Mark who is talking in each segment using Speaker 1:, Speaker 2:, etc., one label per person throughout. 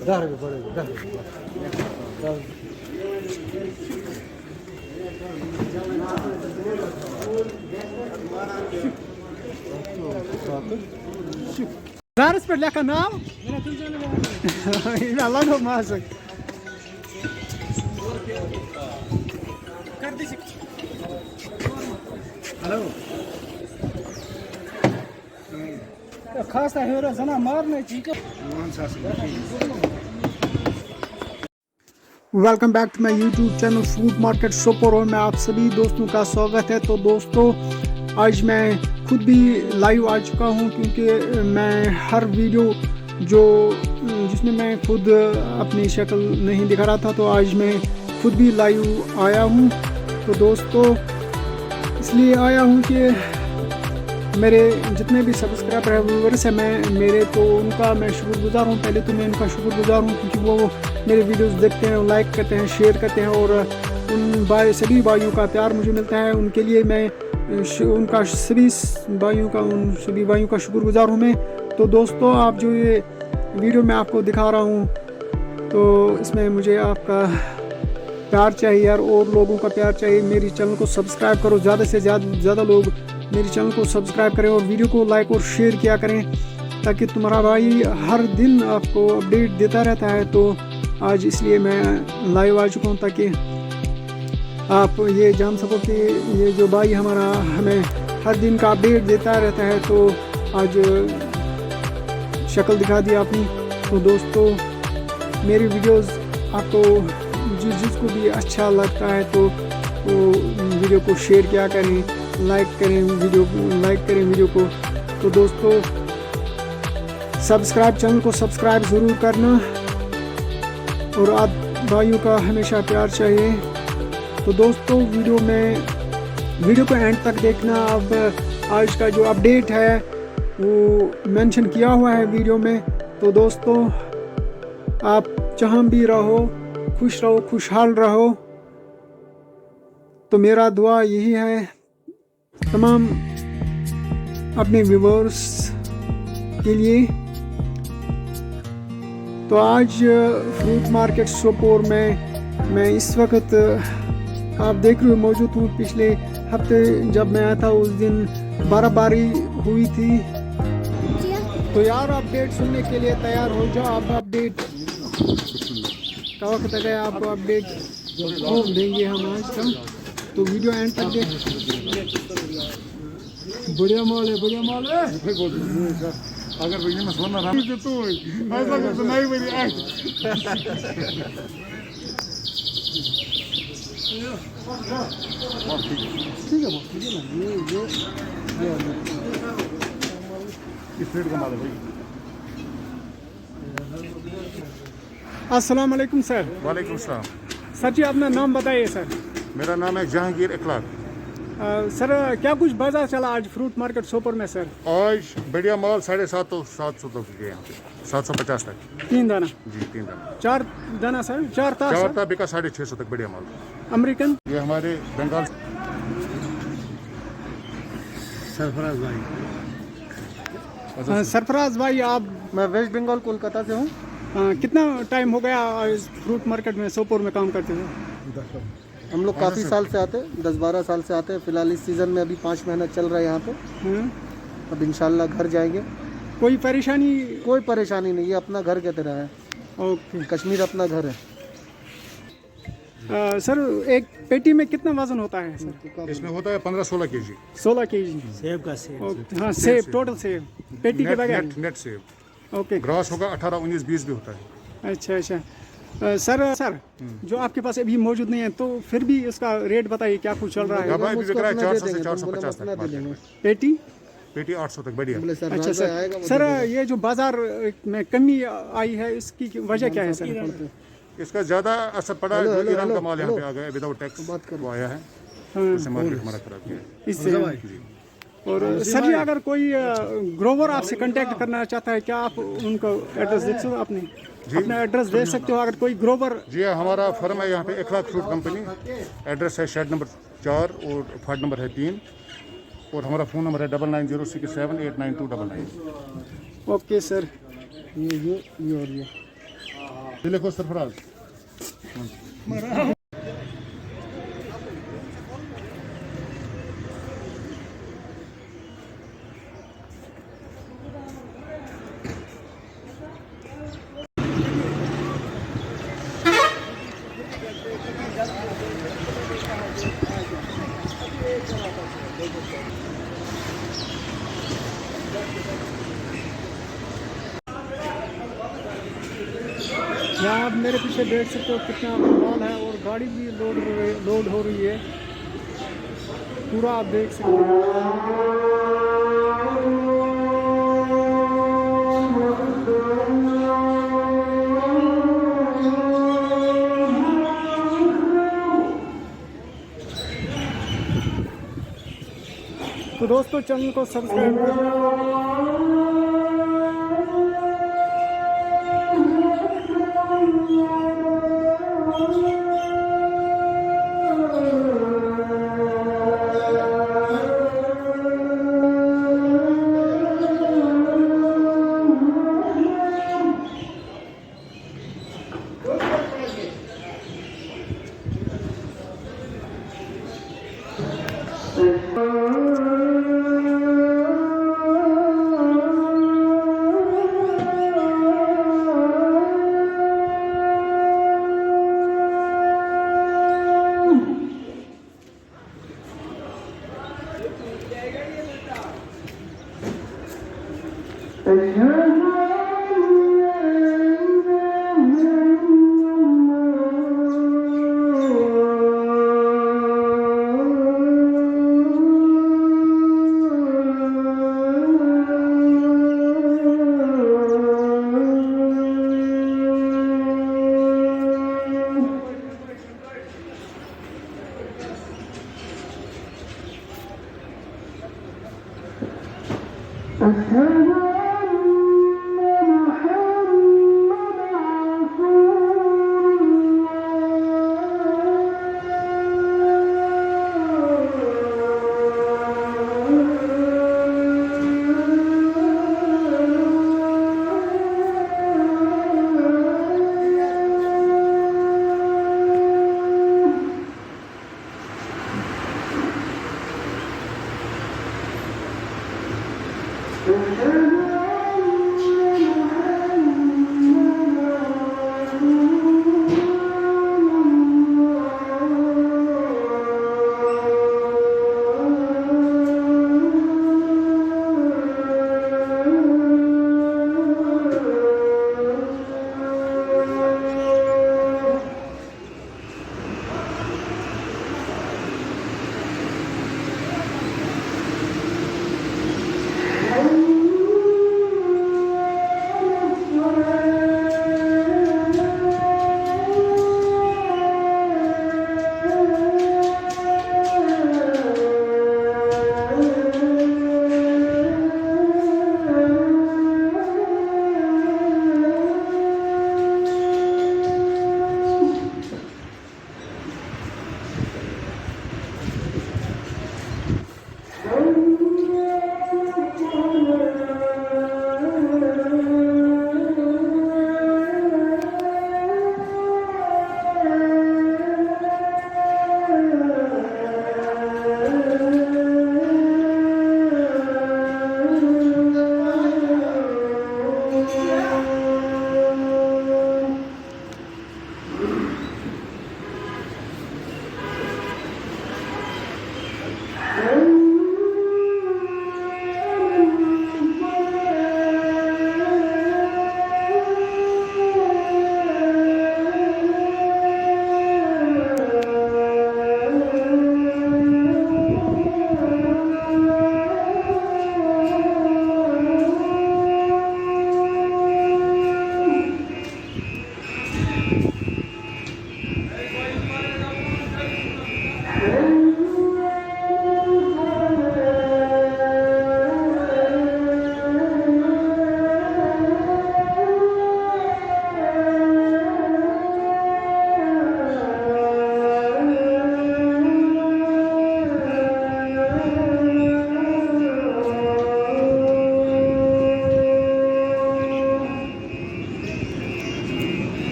Speaker 1: Zaris पे लेखा नाम अल्लाह को मासक कर दीजिए हेलो खास है जना मारने चीज़ welcome back to my YouTube channel food market Sopore में आप सभी दोस्तों का स्वागत है। तो दोस्तों आज मैं खुद भी लाइव आ चुका हूं क्योंकि मैं हर वीडियो जिसमें मैं खुद अपनी शक्ल नहीं दिखा रहा था तो आज मैं खुद भी लाइव आया हूं। तो दोस्तों इसलिए आया हूं कि मेरे जितने भी सब्सक्राइबर है व्यूअर्स है उनका मैं शुक्रगुजार हूँ। पहले तो मैं उनका शुक्रगुजार हूँ क्योंकि वो मेरे वीडियोस देखते हैं, लाइक करते हैं, शेयर करते हैं और उन सभी भाइयों का प्यार मुझे मिलता है। उनके लिए मैं उन सभी भाइयों का शुक्रगुजार हूँ मैं। तो दोस्तों आप जो ये वीडियो मैं आपको दिखा रहा हूँ तो इसमें मुझे आपका प्यार चाहिए यार और लोगों का प्यार चाहिए। मेरी चैनल को सब्सक्राइब करो, ज़्यादा से ज़्यादा लोग मेरे चैनल को सब्सक्राइब करें और वीडियो को लाइक और शेयर किया करें ताकि तुम्हारा भाई हर दिन आपको अपडेट देता रहता है। तो आज इसलिए मैं लाइव आ चुका हूँ ताकि आप ये जान सको कि ये जो भाई हमारा हमें हर दिन का अपडेट देता रहता है। तो आज शक्ल दिखा दी आपने। तो दोस्तों मेरी वीडियोस आपको जिसको भी अच्छा लगता है तो वीडियो को शेयर किया करें, लाइक करें वीडियो को। तो दोस्तों चैनल को सब्सक्राइब ज़रूर करना और आप भाइयों का हमेशा प्यार चाहिए। तो दोस्तों वीडियो को एंड तक देखना। अब आज का जो अपडेट है वो मेंशन किया हुआ है वीडियो में। तो दोस्तों आप जहाँ भी रहो खुश रहो, खुशहाल रहो। तो मेरा दुआ यही है तमाम अपने व्यूअर्स के लिए। तो आज फ्रूट मार्केट सोपोर में मैं इस वक्त आप देख रहे हो मौजूद हूँ। पिछले हफ्ते जब मैं आया था उस दिन बर्फबारी हुई थी। तो यार अपडेट सुनने के लिए तैयार हो जाओ। आप अपडेट का वक्त है, आपको अपडेट देंगे हम आज का। तो वीडियो एंड तक देख। बढ़िया माल है अगर भैया मैं सोना रहा तो ऐसा कुछ नहीं मेरी ठीक है ये इस रेट का माल है भाई। अस्सलाम वालेकुम सर।
Speaker 2: वालेकुम सलाम।
Speaker 1: सर जी अपना नाम बताइए सर।
Speaker 2: मेरा नाम है जहांगीर इखलाक।
Speaker 1: सर क्या कुछ बाजार चला आज फ्रूट मार्केट सोपोर में सर?
Speaker 2: आज बढ़िया माल 750 तक बिके यहाँ पे, 750 तक।
Speaker 1: 3 दाना
Speaker 2: जी 3 दाना
Speaker 1: 4 दाना सर 4 था
Speaker 2: बिका 650 तक बढ़िया माल।
Speaker 1: अमेरिकन
Speaker 2: ये हमारे बंगाल
Speaker 1: सरफराज भाई आप?
Speaker 3: मैं वेस्ट बंगाल कोलकाता से हूँ।
Speaker 1: कितना टाइम हो गया इस फ्रूट मार्केट में सोपोर में काम करते हुए?
Speaker 3: हम लोग काफ़ी साल से आते हैं, 10-12 साल से आते हैं। फिलहाल इस सीज़न में अभी 5 महीना चल रहा है यहाँ पे। अब इंशाल्लाह घर जाएंगे।
Speaker 1: कोई परेशानी?
Speaker 3: कोई परेशानी नहीं, ये अपना घर की तरह है।
Speaker 1: ओके,
Speaker 3: कश्मीर अपना घर है।
Speaker 1: सर एक पेटी में कितना वजन होता है सर?
Speaker 2: इसमें होता है 15-16 केजी।
Speaker 1: 16 केजी सेब का सेब? हाँ सेब, टोटल सेब पेटी के बगैर?
Speaker 2: नेट सेब।
Speaker 1: ओके,
Speaker 2: ग्रॉस होगा 18, 19, 20 भी होता है।
Speaker 1: अच्छा सर जो आपके पास अभी मौजूद नहीं है तो फिर भी इसका रेट बताइए क्या कुछ चल रहा है?
Speaker 2: 400 से 450 तक पेटी 800 तक बढ़िया।
Speaker 1: अच्छा सर ये जो बाजार में कमी आई है इसकी वजह क्या है सर?
Speaker 2: इसका ज़्यादा असर पड़ा है जो ईरान का माल यहाँ पे आ गया विदाउट टैक्स वो आया है, उससे मार्केट हमारा खराब किया
Speaker 1: इससे। और सर जी अगर कोई ग्रोवर आपसे कांटेक्ट करना चाहता है क्या आप उनको एड्रेस दे सकते हो? अपना एड्रेस दे सकते हो अगर कोई ग्रोवर?
Speaker 2: जी हमारा फर्म है यहाँ पे इखलाक फ्रूट कंपनी। एड्रेस है शेड नंबर 4 और फ्लैट नंबर है 3 और हमारा फ़ोन नंबर है 9906789299।
Speaker 1: Okay sir.
Speaker 3: ये और ये
Speaker 2: ये लिखो सरफराज।
Speaker 1: यहाँ आप मेरे पीछे देख सकते हो कितना माल है और गाड़ी भी लोड हो रही है, पूरा आप देख सकते हो। तो दोस्तों चैनल को सब्सक्राइब करें।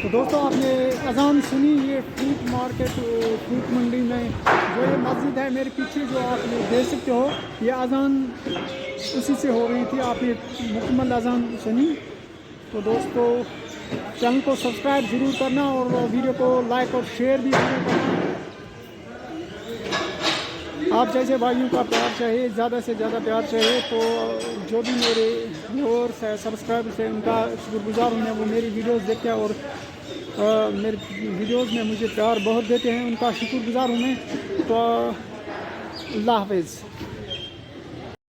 Speaker 1: तो दोस्तों आपने अजान सुनी, ये फ्रूट मार्केट, फ्रूट मंडी में जो ये मस्जिद है मेरे पीछे जो आप देख सकते हो, ये अजान उसी से हो रही थी, आपने मुकम्मल अजान सुनी। तो दोस्तों चैनल को सब्सक्राइब ज़रूर करना और वीडियो को लाइक और शेयर भी ज़रूर करना। आप जैसे भाइयों का प्यार चाहिए, ज़्यादा से ज़्यादा प्यार चाहिए, तो जो भी मेरे व्यूअर्स है, सब्सक्राइबर्स हैं, उनका शुक्रगुजार हूँ मैं। वो मेरी वीडियोस देखते हैं और मेरे वीडियोस में मुझे प्यार बहुत देते हैं, उनका शुक्रगुजार हूँ मैं। तो अल्लाह हाफ़िज़।